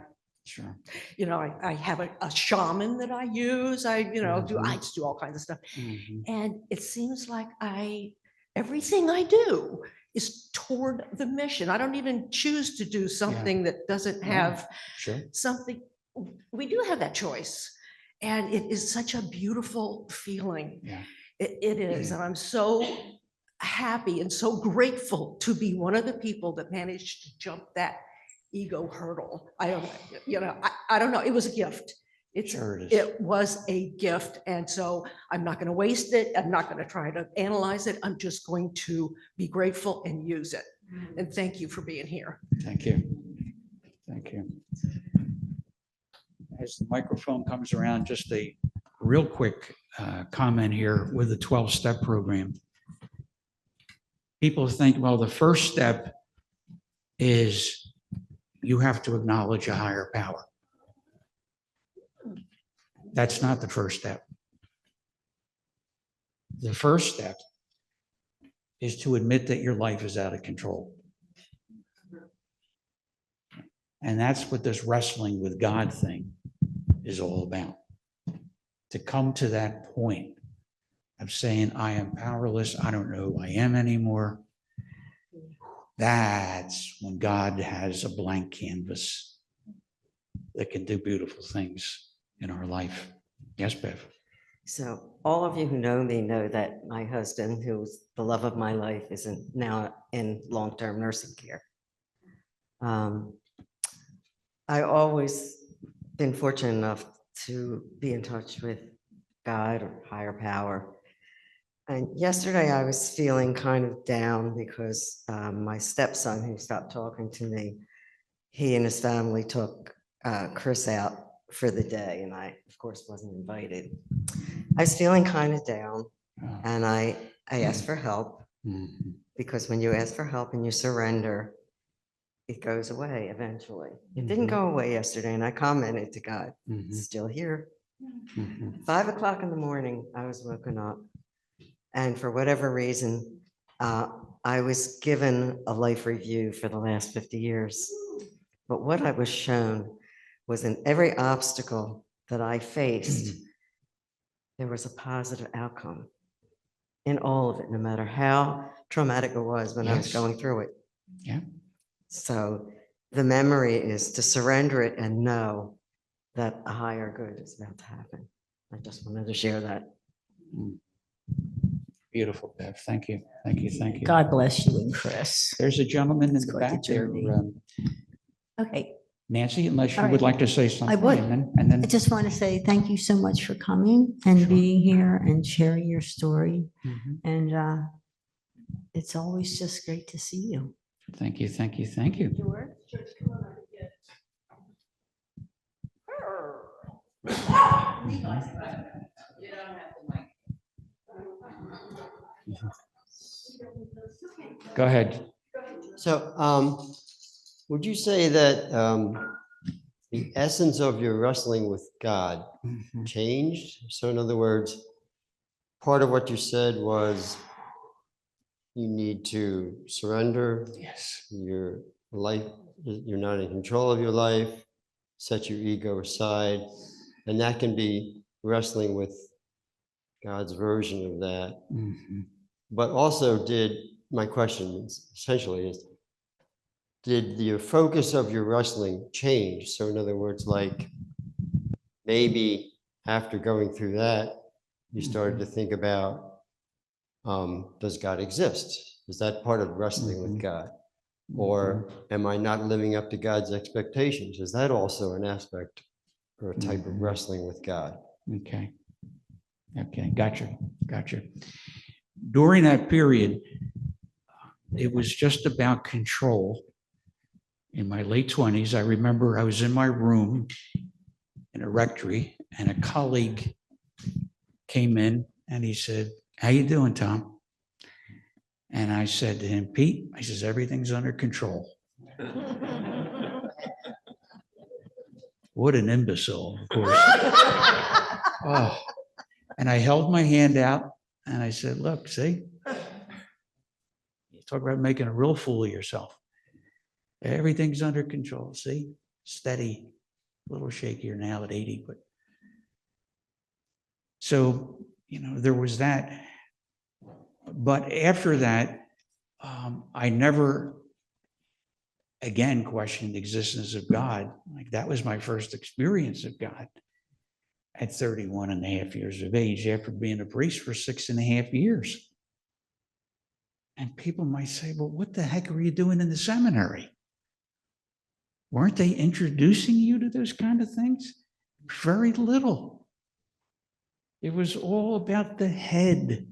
have a shaman that I use. I just do all kinds of stuff. And it seems like everything I do is toward the mission. I don't even choose to do something that doesn't have something. We do have that choice. And it is such a beautiful feeling. Yeah. It is. And I'm so happy and so grateful to be one of the people that managed to jump that ego hurdle. I don't know. It was a gift. It was a gift. And so I'm not going to waste it. I'm not going to try to analyze it. I'm just going to be grateful and use it. And thank you for being here. Thank you. Thank you. As the microphone comes around, just a real quick comment here with the 12-step program. People think, well, the first step is you have to acknowledge a higher power. That's not the first step. The first step is to admit that your life is out of control. And that's what this wrestling with God thing is all about. To come to that point of saying, I am powerless, I don't know who I am anymore. That's when God has a blank canvas that can do beautiful things in our life. Yes, Bev? So all of you who know me know that my husband, who's the love of my life, is now in long-term nursing care. I always been fortunate enough to be in touch with God or higher power. And yesterday I was feeling kind of down because my stepson, who stopped talking to me, he and his family took Chris out for the day, and I, of course, wasn't invited. I was feeling kind of down, and I asked for help, because when you ask for help and you surrender, it goes away eventually. It didn't go away yesterday, and I commented to God, it's still here. 5 o'clock in the morning, I was woken up, and for whatever reason, I was given a life review for the last 50 years. But what I was shown was in every obstacle that I faced, there was a positive outcome in all of it, no matter how traumatic it was when I was going through it. Yeah. So the memory is to surrender it and know that a higher good is about to happen. I just wanted to share that. Beautiful, Bev. Thank you. Thank you. Thank you. God bless you and Chris. There's a gentleman in It's the quite a back there. journey. Okay, Nancy, unless you All would right. like to say something. would. And I then, just want to say thank you so much for coming and being here and sharing your story. And it's always just great to see you. thank you, thank you, thank you. Go ahead. So, would you say that the essence of your wrestling with God changed? So in other words, part of what you said was you need to surrender. Yes. Your life, you're not in control of your life, set your ego aside, and that can be wrestling with God's version of that. But also my question essentially is, did your focus of your wrestling change? So in other words, like maybe after going through that, you started to think about, does God exist? Is that part of wrestling with God? Or am I not living up to God's expectations? Is that also an aspect or a type of wrestling with God? Okay. Okay, gotcha, gotcha. During that period, it was just about control. In my late 20s, I remember I was in my room in a rectory, and a colleague came in and he said, "How you doing, Tom?" And I said to him, "Pete," I says, "everything's under control." What an imbecile, of course. Oh. And I held my hand out and I said, "Look, see, you talk about making a real fool of yourself. Everything's under control. See, steady, a little shakier now at 80, but." So, there was that. But after that, I never again questioned the existence of God. Like, that was my first experience of God at 31 and a half years of age, after being a priest for 6.5 years. And people might say, "Well, what the heck were you doing in the seminary? Weren't they introducing you to those kind of things?" Very little. It was all about the head,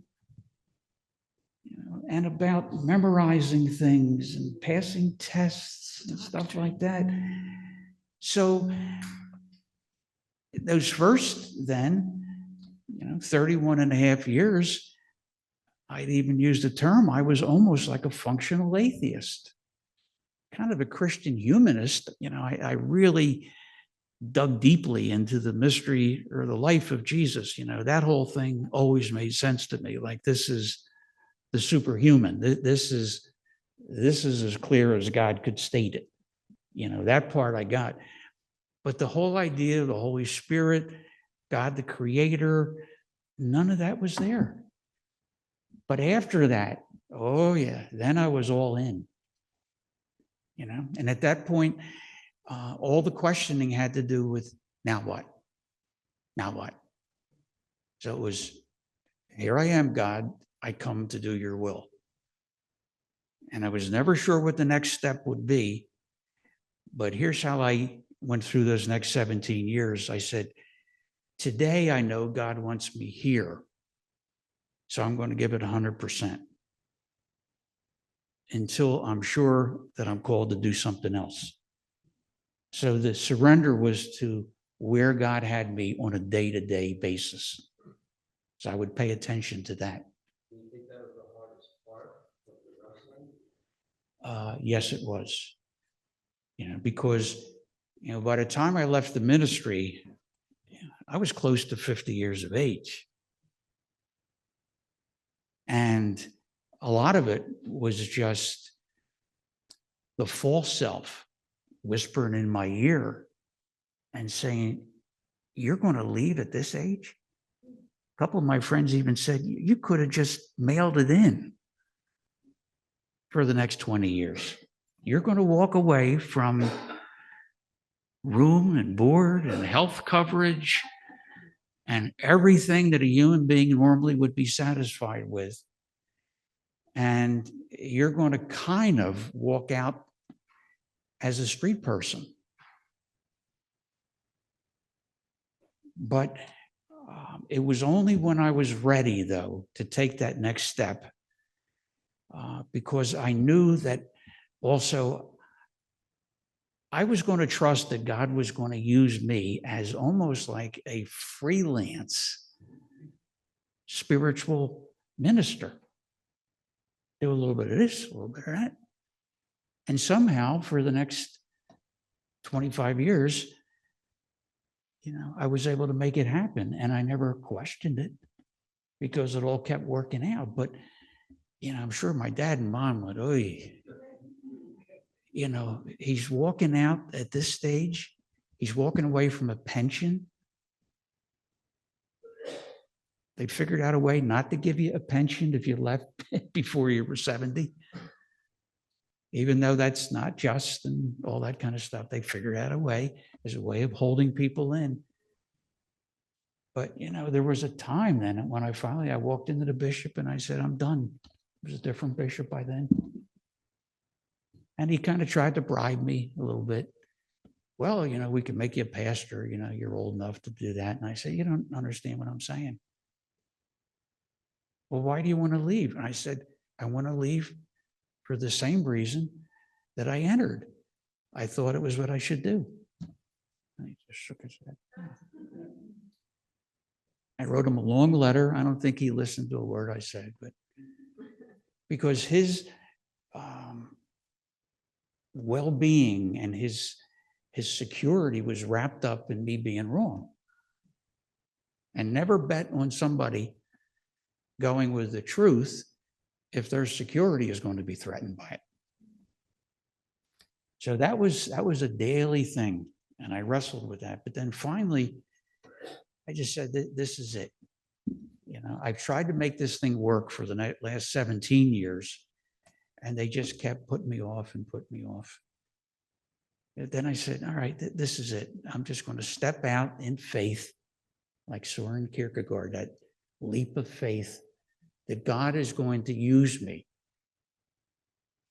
and about memorizing things and passing tests and stuff like that. So those first 31 and a half years, I'd even used the term, I was almost like a functional atheist, kind of a Christian humanist. I really dug deeply into the mystery or the life of Jesus. That whole thing always made sense to me. Like, this is the superhuman. This is as clear as God could state it. You know, that part I got. But the whole idea of the Holy Spirit, God the Creator, none of that was there. But after that, oh yeah, then I was all in. You know, and at that point, all the questioning had to do with, now what? Now what? So it was, here I am, God, I come to do your will. And I was never sure what the next step would be, but here's how I went through those next 17 years. I said, today I know God wants me here, so I'm going to give it 100% until I'm sure that I'm called to do something else. So the surrender was to where God had me on a day-to-day basis. So I would pay attention to that. Do you think that was the hardest part of the wrestling? Yes, it was. You know, because, you know, by the time I left the ministry, I was close to 50 years of age. And a lot of it was just the false self whispering in my ear and saying, you're going to leave at this age? A couple of my friends even said, you could have just mailed it in for the next 20 years. You're going to walk away from room and board and health coverage and everything that a human being normally would be satisfied with. And you're going to kind of walk out as a street person. But it was only when I was ready, though, to take that next step, because I knew that also I was going to trust that God was going to use me as almost like a freelance spiritual minister. Do a little bit of this, a little bit of that. And somehow for the next 25 years, you know, I was able to make it happen, and I never questioned it because it all kept working out. But, you know, I'm sure my dad and mom went, oh, you know, he's walking out at this stage. He's walking away from a pension. They figured out a way not to give you a pension if you left before you were 70. Even though that's not just and all that kind of stuff, they figured out a way as a way of holding people in. But, you know, there was a time then when I walked into the bishop and I said, I'm done. It was a different bishop by then. And he kind of tried to bribe me a little bit. Well, you know, we can make you a pastor, you know, you're old enough to do that. And I said, you don't understand what I'm saying. Well, why do you want to leave? And I said, I want to leave for the same reason that I entered. I thought it was what I should do. And he just shook his head. I wrote him a long letter. I don't think he listened to a word I said, but because his well-being and his security was wrapped up in me being wrong. And never bet on somebody going with the truth if their security is going to be threatened by it. So that was a daily thing, and I wrestled with that. But then finally, I just said, this is it. You know, I've tried to make this thing work for the last 17 years, and they just kept putting me off and putting me off. And then I said, all right, this is it. I'm just going to step out in faith, like Soren Kierkegaard, that leap of faith that God is going to use me.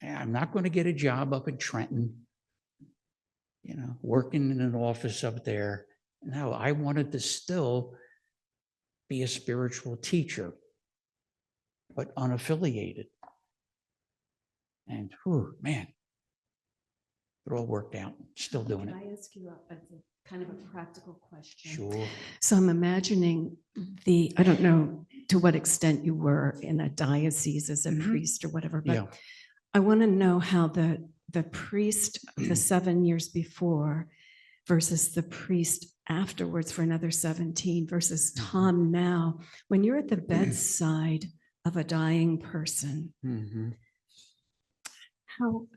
And I'm not going to get a job up in Trenton, you know, working in an office up there. No, I wanted to still be a spiritual teacher, but unaffiliated. And, whew, man, it all worked out. Still doing it. Can I ask you a kind of a practical question? Sure. So I'm imagining I don't know to what extent you were in a diocese as a priest or whatever, but Yeah. I want to know how the priest of the 7 years before versus the priest afterwards for another 17 versus Tom now, when you're at the bedside of a dying person. Mhm. How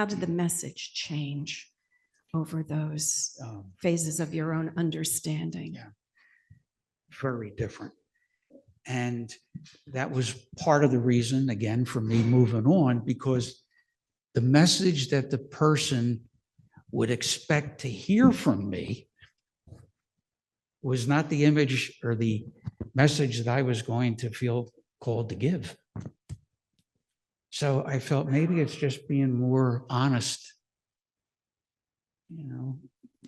did the message change over those phases of your own understanding? Yeah. Very different. And that was part of the reason, again, for me moving on, because the message that the person would expect to hear from me was not the image or the message that I was going to feel called to give. So I felt maybe it's just being more honest,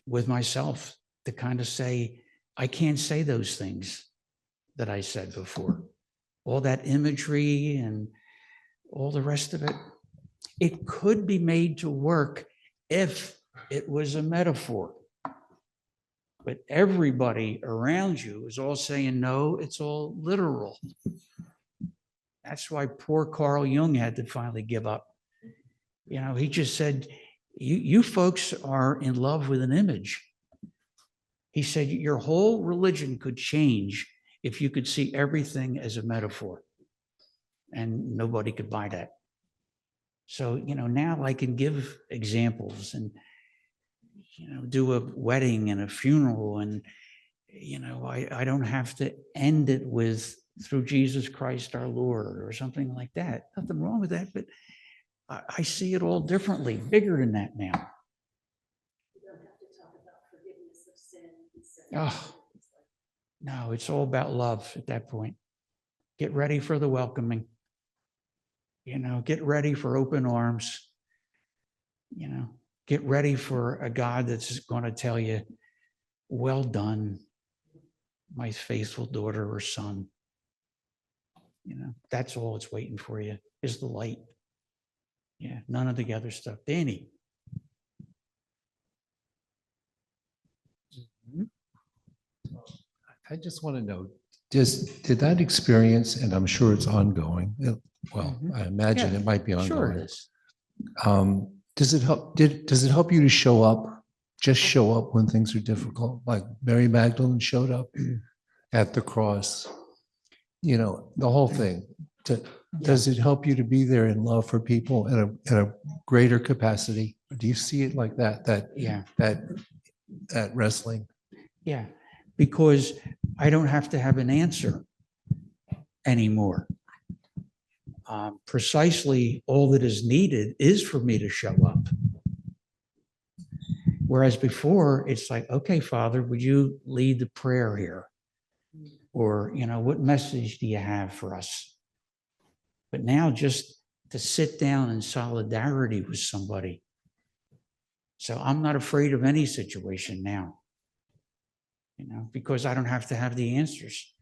with myself, to kind of say, I can't say those things that I said before. All that imagery and all the rest of it, it could be made to work if it was a metaphor. But everybody around you is all saying, no, it's all literal. That's why poor Carl Jung had to finally give up. He just said, you folks are in love with an image. He said, your whole religion could change if you could see everything as a metaphor. And nobody could buy that. So, now I can give examples and, do a wedding and a funeral. And, I don't have to end it with through Jesus Christ our Lord or something like that. Nothing wrong with that, but I see it all differently, bigger than that now. Oh, no, it's all about love at that point. Get ready for the welcoming. Get ready for open arms. Get ready for a God that's going to tell you, well done, my faithful daughter or son. That's all it's waiting for you is the light. Yeah, none of the other stuff. Danny. I just want to know, did that experience, and I'm sure it's ongoing, I imagine Yeah, it might be ongoing. Sure it is. Does it help you to show up when things are difficult? Like Mary Magdalene showed up at the cross, the whole thing. Does it help you to be there in love for people in a greater capacity? Do you see it like that? That wrestling? Yeah, because I don't have to have an answer anymore. Precisely all that is needed is for me to show up. Whereas before, it's like, okay, Father, would you lead the prayer here? Or, what message do you have for us? But now just to sit down in solidarity with somebody. So I'm not afraid of any situation now, because I don't have to have the answers,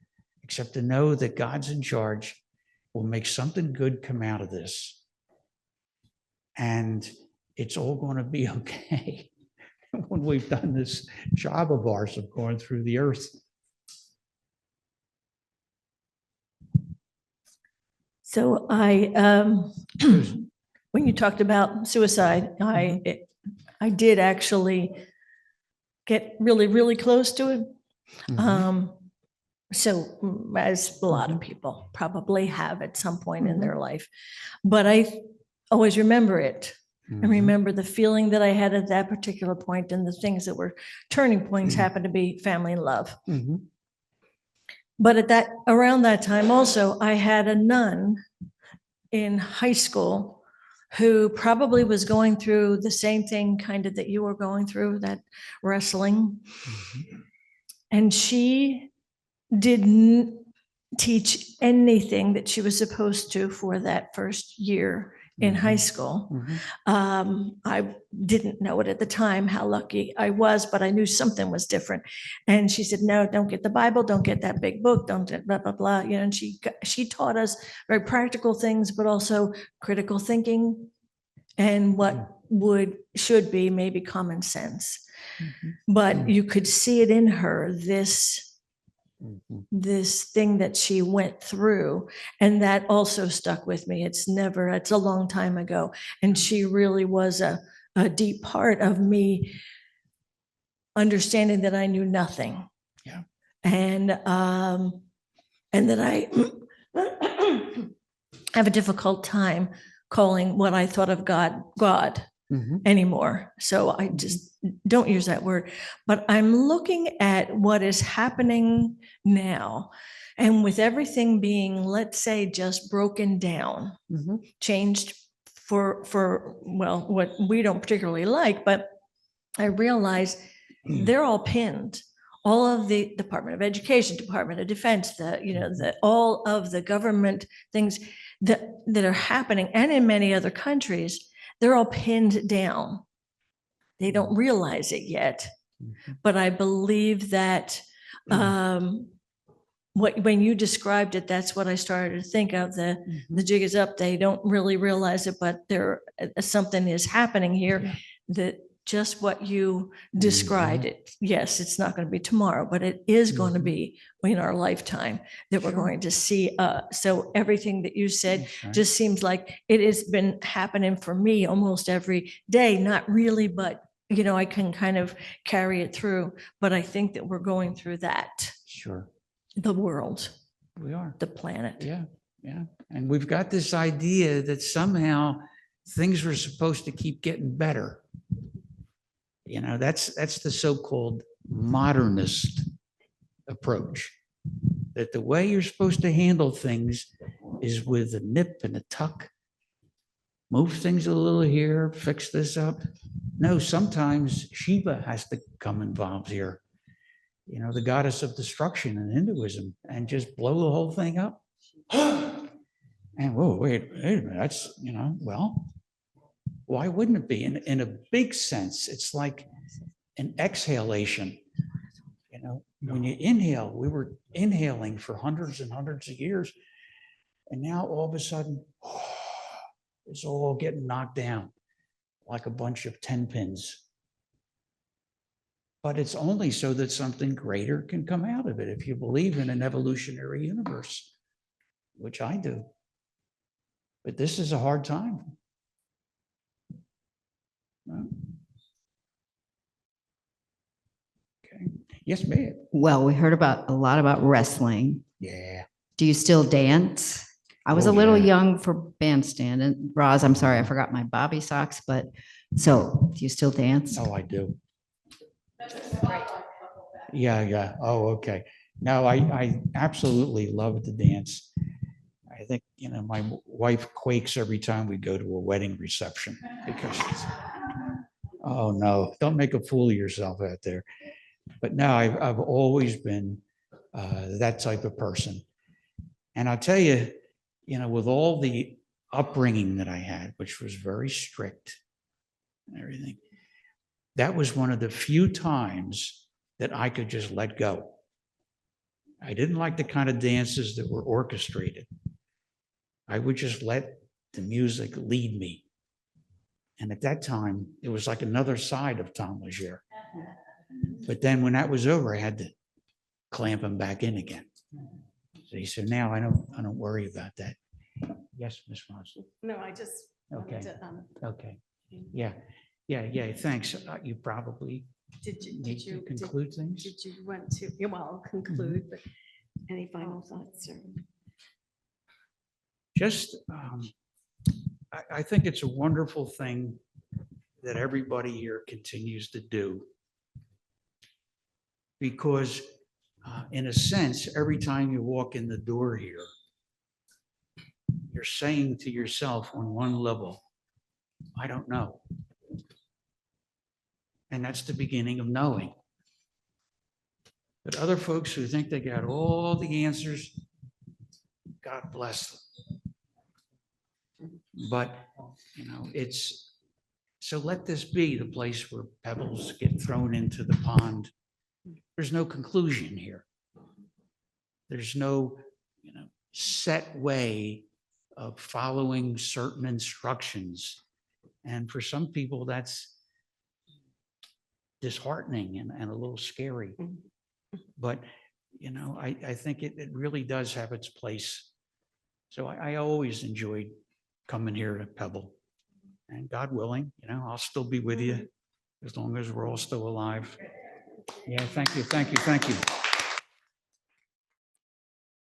except to know that God's in charge, will make something good come out of this. And it's all going to be okay when we've done this job of ours of going through the earth. So when you talked about suicide, I did actually get really, really close to it. So as a lot of people probably have at some point in their life, but I always remember it. I remember the feeling that I had at that particular point, and the things that were turning points happened to be family and love. But around that time also, I had a nun in high school who probably was going through the same thing kind of that you were going through, that wrestling. And she didn't teach anything that she was supposed to for that first year in high school. I didn't know it at the time, how lucky I was, but I knew something was different. And she said, no, don't get the Bible, don't get that big book, don't blah, blah, blah. And she taught us very practical things, but also critical thinking and what should be maybe common sense. But you could see it in her, this thing that she went through, and that also stuck with me. It's a long time ago, and she really was a deep part of me understanding that I knew nothing. And and that I have a difficult time calling what I thought of God, God anymore. So I just don't use that word. But I'm looking at what is happening now. And with everything being, let's say, just broken down, changed for, well, what we don't particularly like, but I realize they're all pinned. All of the Department of Education, Department of Defense, all of the government things that are happening, and in many other countries, they're all pinned down. They don't realize it yet, but I believe that when you described it, that's what I started to think of. The jig is up. They don't really realize it, but something is happening here that just what you described it. Yes, it's not going to be tomorrow, but it is going to be in our lifetime that we're going to see. So everything that you said just seems like it has been happening for me almost every day. Not really, but I can kind of carry it through. But I think that we're going through that. Sure. The world. We are. The planet. Yeah. And we've got this idea that somehow things were supposed to keep getting better. That's the so-called modernist approach, that the way you're supposed to handle things is with a nip and a tuck, move things a little here, fix this up. No, sometimes Shiva has to come involved here, the goddess of destruction in Hinduism, and just blow the whole thing up. And whoa, wait a minute, that's, well, why wouldn't it be? In a big sense, it's like an exhalation. When you inhale, we were inhaling for hundreds and hundreds of years. And now all of a sudden, it's all getting knocked down like a bunch of 10 pins. But it's only so that something greater can come out of it. If you believe in an evolutionary universe, which I do. But this is a hard time. Okay. Yes, ma'am. Well, we heard a lot about wrestling. Yeah. Do you still dance? I was a little young for bandstand. And Roz, I'm sorry, I forgot my bobby socks, but so do you still dance? Oh, I do. Yeah. Oh, okay. No, I absolutely love to dance. I think, my wife quakes every time we go to a wedding reception because she's, oh no, don't make a fool of yourself out there. But no, I've always been that type of person. And I'll tell you, with all the upbringing that I had, which was very strict and everything, that was one of the few times that I could just let go. I didn't like the kind of dances that were orchestrated. I would just let the music lead me. And at that time, it was like another side of Tom Legere. But then when that was over, I had to clamp him back in again. So now I don't worry about that. Yes, Ms. Mosley. No, I just Okay. wanted to, Okay. Yeah. Thanks. You probably did need to you conclude things. Did you want to? Well, I'll conclude. But any final thoughts? Or? Just, I think it's a wonderful thing that everybody here continues to do. Because in a sense, every time you walk in the door here, you're saying to yourself on one level, I don't know. And that's the beginning of knowing. But other folks who think they got all the answers, God bless them. But, it's, so let this be the place where pebbles get thrown into the pond. There's no conclusion here. There's no, set way of following certain instructions. And for some people, that's disheartening and a little scary. But, I think it really does have its place. So I always enjoyed coming here to Pebble. And God willing, I'll still be with you as long as we're all still alive. Yeah, thank you.